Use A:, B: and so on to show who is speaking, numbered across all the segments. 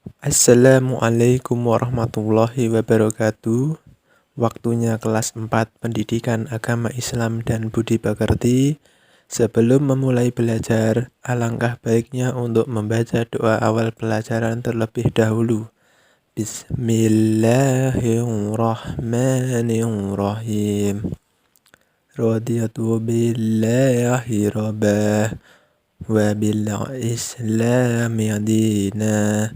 A: Assalamualaikum warahmatullahi wabarakatuh. Waktunya kelas 4 Pendidikan Agama Islam dan Budi Pekerti. Sebelum memulai belajar, alangkah baiknya untuk membaca doa awal pelajaran terlebih dahulu. Bismillahirrahmanirrahim. Radiyatu billahi rabbah wa bil islami dina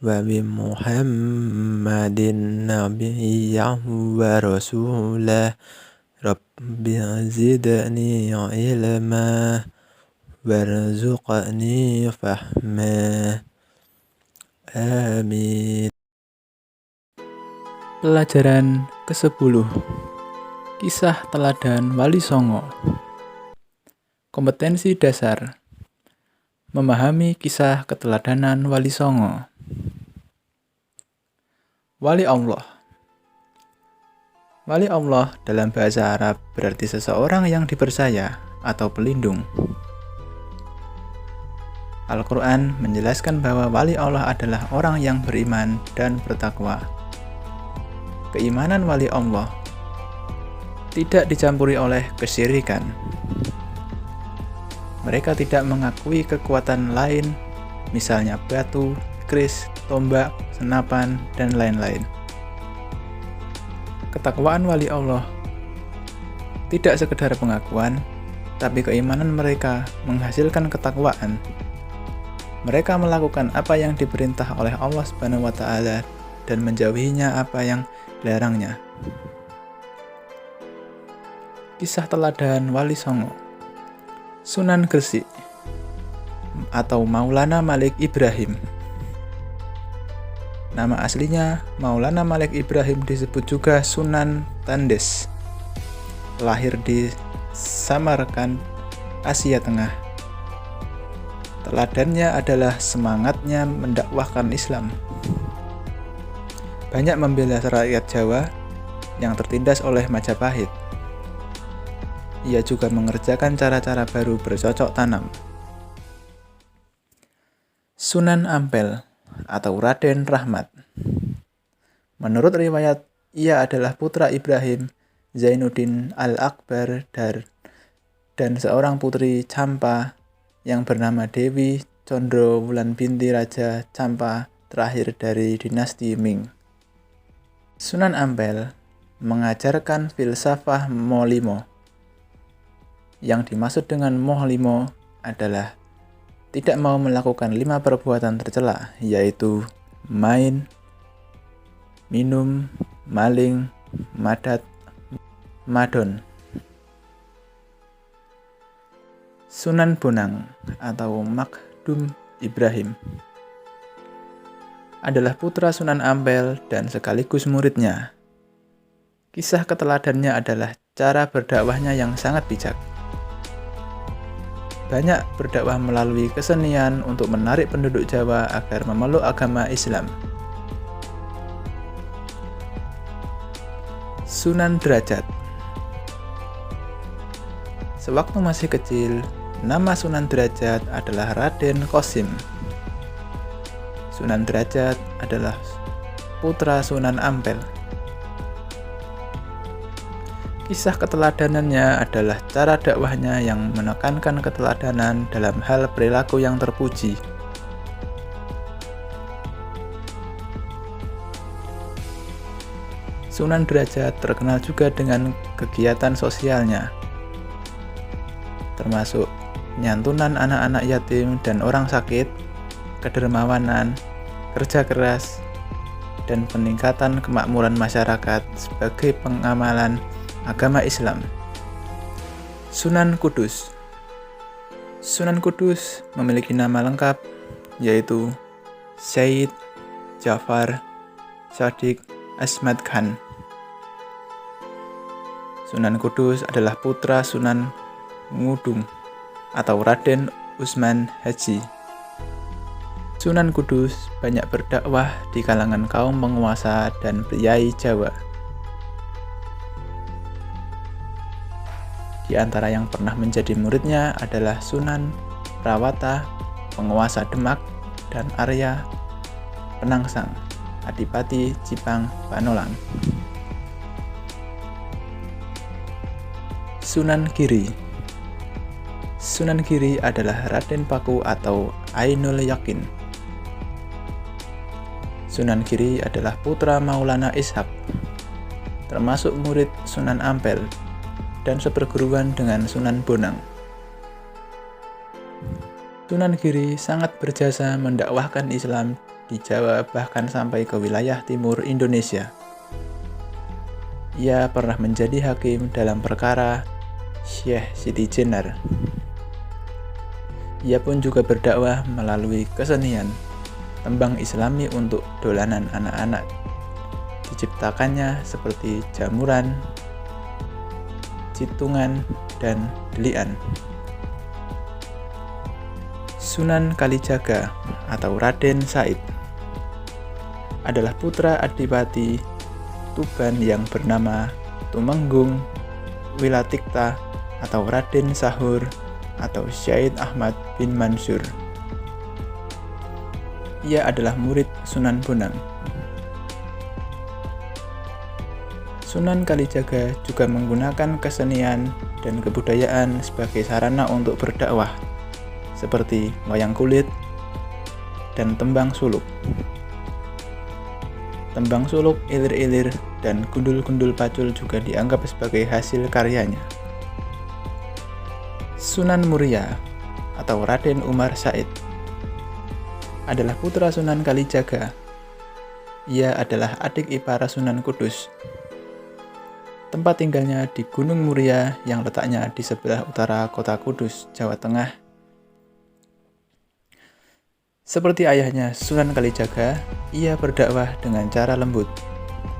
A: wa bi Muhammadin nabiyyahu wa rasulah. Rabbi zidni ilma warzuqni fahma. Amin.
B: Pelajaran ke-10. Kisah teladan Wali Songo. Kompetensi dasar. Memahami kisah keteladanan Wali Songo. Wali Allah. Wali Allah dalam bahasa Arab berarti seseorang yang dipercaya atau pelindung. Al-Quran menjelaskan bahwa wali Allah adalah orang yang beriman dan bertakwa. Keimanan wali Allah tidak dicampuri oleh kesyirikan. Mereka tidak mengakui kekuatan lain, misalnya batu, keris, tombak, senapan, dan lain-lain. Ketakwaan wali Allah tidak sekedar pengakuan, tapi keimanan mereka menghasilkan ketakwaan. Mereka melakukan apa yang diperintah oleh Allah Subhanahu wa Ta'ala dan menjauhinya apa yang dilarangnya. Kisah teladan Wali Songo. Sunan Gresik atau Maulana Malik Ibrahim. Nama aslinya Maulana Malik Ibrahim, disebut juga Sunan Tandes. Lahir di Samarkand, Asia Tengah. Teladannya adalah semangatnya mendakwahkan Islam. Banyak membela rakyat Jawa yang tertindas oleh Majapahit. Ia juga mengerjakan cara-cara baru bercocok tanam. Sunan Ampel atau Raden Rahmat. Menurut riwayat, ia adalah putra Ibrahim Zainuddin Al-Akbar dan seorang putri Campa yang bernama Dewi Condrowulan binti Raja Campa terakhir dari dinasti Ming. Sunan Ampel mengajarkan filsafah Molimo. Yang dimaksud dengan Molimo adalah tidak mau melakukan 5 perbuatan tercela, yaitu main, minum, maling, madat, madon. Sunan Bonang atau Makdum Ibrahim adalah putra Sunan Ampel dan sekaligus muridnya. Kisah keteladannya adalah cara berdakwahnya yang sangat bijak. Banyak berdakwah melalui kesenian untuk menarik penduduk Jawa agar memeluk agama Islam. Sunan Derajat. Sewaktu masih kecil, nama Sunan Derajat adalah Raden Qasim. Sunan Derajat adalah putra Sunan Ampel. Kisah keteladanannya adalah cara dakwahnya yang menekankan keteladanan dalam hal perilaku yang terpuji. Sunan Derajat terkenal juga dengan kegiatan sosialnya, termasuk nyantunan anak-anak yatim dan orang sakit, kedermawanan, kerja keras, dan peningkatan kemakmuran masyarakat sebagai pengamalan agama Islam. Sunan Kudus. Sunan Kudus memiliki nama lengkap yaitu Syed Jafar Shadiq Ahmad Khan. Sunan Kudus adalah putra Sunan Ngudung atau Raden Usman Haji. Sunan Kudus banyak berdakwah di kalangan kaum penguasa dan priai Jawa. Di antara yang pernah menjadi muridnya adalah Sunan Prawata, penguasa Demak, dan Arya Penangsang, Adipati Cipang Panolang. Sunan Giri. Sunan Giri adalah Raden Paku atau Ainul Yakin. Sunan Giri adalah putra Maulana Ishaq, termasuk murid Sunan Ampel dan seperguruan dengan Sunan Bonang. Sunan Giri sangat berjasa mendakwahkan Islam di Jawa bahkan sampai ke wilayah timur Indonesia. Ia pernah menjadi hakim dalam perkara Syekh Siti Jenar. Ia pun juga berdakwah melalui kesenian tembang Islami untuk dolanan anak-anak. Diciptakannya seperti jamuran, citungan, dan delian. Sunan Kalijaga atau Raden Said adalah putra Adipati Tuban yang bernama Tumenggung Wilatikta atau Raden Sahur atau Syed Ahmad bin Mansur. Ia adalah murid Sunan Bonang. Sunan Kalijaga juga menggunakan kesenian dan kebudayaan sebagai sarana untuk berdakwah, seperti wayang kulit dan tembang suluk. Tembang suluk, ilir-ilir, dan gundul-gundul pacul juga dianggap sebagai hasil karyanya. Sunan Muria atau Raden Umar Said adalah putra Sunan Kalijaga. Ia adalah adik ipar Sunan Kudus. Tempat tinggalnya di Gunung Muria yang letaknya di sebelah utara kota Kudus, Jawa Tengah. Seperti ayahnya Sunan Kalijaga, ia berdakwah dengan cara lembut.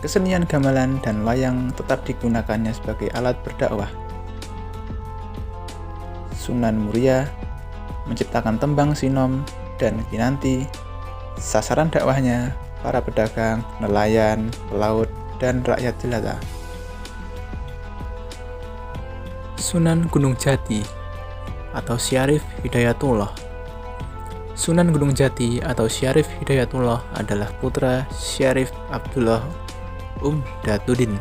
B: Kesenian gamelan dan wayang tetap digunakannya sebagai alat berdakwah. Sunan Muria menciptakan tembang sinom dan kinanti. Sasaran dakwahnya para pedagang, nelayan, pelaut, dan rakyat jelata. Sunan Gunung Jati atau Syarif Hidayatullah. Sunan Gunung Jati atau Syarif Hidayatullah adalah putra Syarif Abdullah Umdatuddin.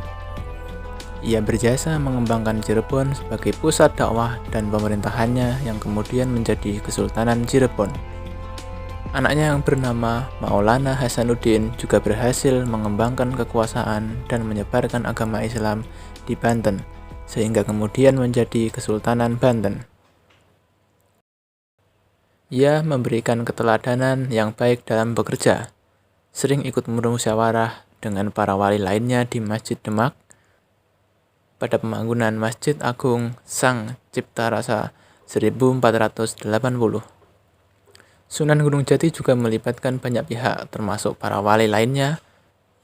B: Ia berjasa mengembangkan Cirebon sebagai pusat dakwah dan pemerintahannya yang kemudian menjadi Kesultanan Cirebon. Anaknya yang bernama Maulana Hasanuddin juga berhasil mengembangkan kekuasaan dan menyebarkan agama Islam di Banten, sehingga kemudian menjadi Kesultanan Banten. Ia memberikan keteladanan yang baik dalam bekerja, sering ikut bermusyawarah dengan para wali lainnya di Masjid Demak pada pembangunan Masjid Agung Sang Cipta Rasa 1480. Sunan Gunung Jati juga melibatkan banyak pihak termasuk para wali lainnya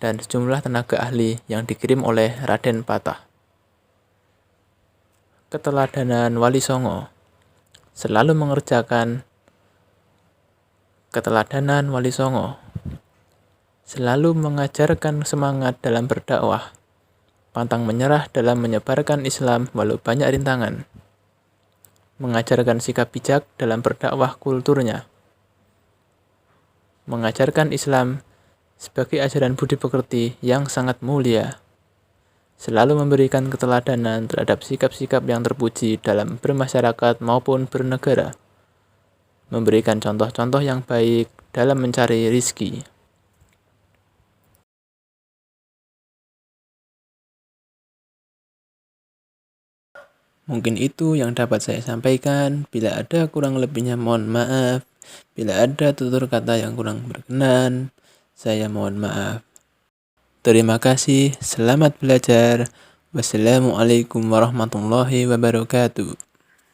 B: dan sejumlah tenaga ahli yang dikirim oleh Raden Patah. Keteladanan Wali Songo selalu mengerjakan Keteladanan Wali Songo selalu mengajarkan semangat dalam berdakwah, pantang menyerah dalam menyebarkan Islam walau banyak rintangan, mengajarkan sikap bijak dalam berdakwah kulturnya, mengajarkan Islam sebagai ajaran budi pekerti yang sangat mulia, selalu memberikan keteladanan terhadap sikap-sikap yang terpuji dalam bermasyarakat maupun bernegara, memberikan contoh-contoh yang baik dalam mencari rizki. Mungkin itu yang dapat saya sampaikan. Bila ada kurang lebihnya mohon maaf. Bila ada tutur kata yang kurang berkenan, saya mohon maaf. Terima kasih. Selamat belajar. Wassalamualaikum warahmatullahi wabarakatuh.